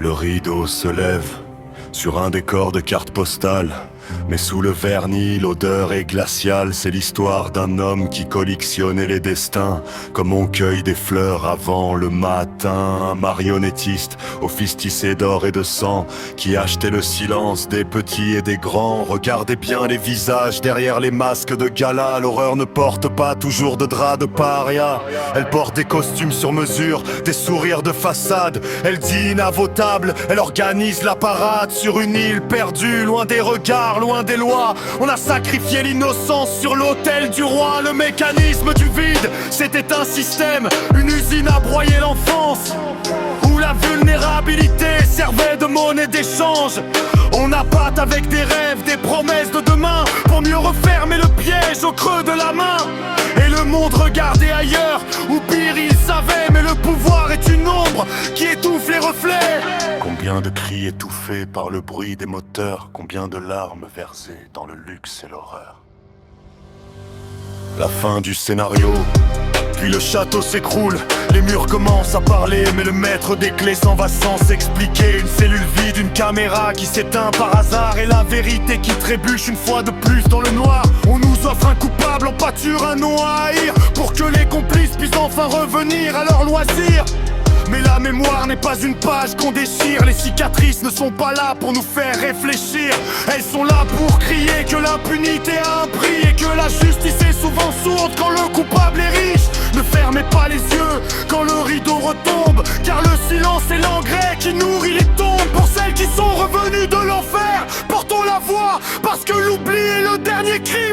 Le rideau se lève sur un décor de cartes postales. Mais sous le vernis, l'odeur est glaciale. C'est l'histoire d'un homme qui collectionnait les destins, comme on cueille des fleurs avant le matin. Un marionnettiste au fils tissé d'or et de sang, qui achetait le silence des petits et des grands. Regardez bien les visages derrière les masques de gala. L'horreur ne porte pas toujours de drap de paria. Elle porte des costumes sur mesure, des sourires de façade. Elle dîne à vos tables, elle organise la parade. Sur une île perdue, loin des regards, loin des lois, on a sacrifié l'innocence sur l'autel du roi. Le mécanisme du vide, c'était un système, une usine à broyer l'enfance, où la vulnérabilité servait de monnaie d'échange. On appâte avec des rêves, des promesses de demain, pour mieux refermer le piège au creux de la main. Et le monde regardait ailleurs, ou pire il savait, mais le pouvoir est une ombre qui étouffe les reflets. Combien de cris étouffés par le bruit des moteurs, combien de larmes versées dans le luxe et l'horreur. La fin du scénario, puis le château s'écroule. Les murs commencent à parler, mais le maître des clés s'en va sans s'expliquer. Une cellule vide, une caméra qui s'éteint par hasard, et la vérité qui trébuche une fois de plus dans le noir. On nous offre un coupable en pâture, un nom à haïr, pour que les complices puissent enfin revenir à leur loisir. Mais la mémoire n'est pas une page qu'on déchire. Les cicatrices ne sont pas là pour nous faire réfléchir. Elles sont là pour crier que l'impunité a un prix, et que la justice est souvent sourde quand le coupable est riche. Ne fermez pas les yeux quand le rideau retombe, car le silence est l'engrais qui nourrit les tombes. Pour celles qui sont revenues de l'enfer, portons la voix, parce que l'oubli est le dernier crime.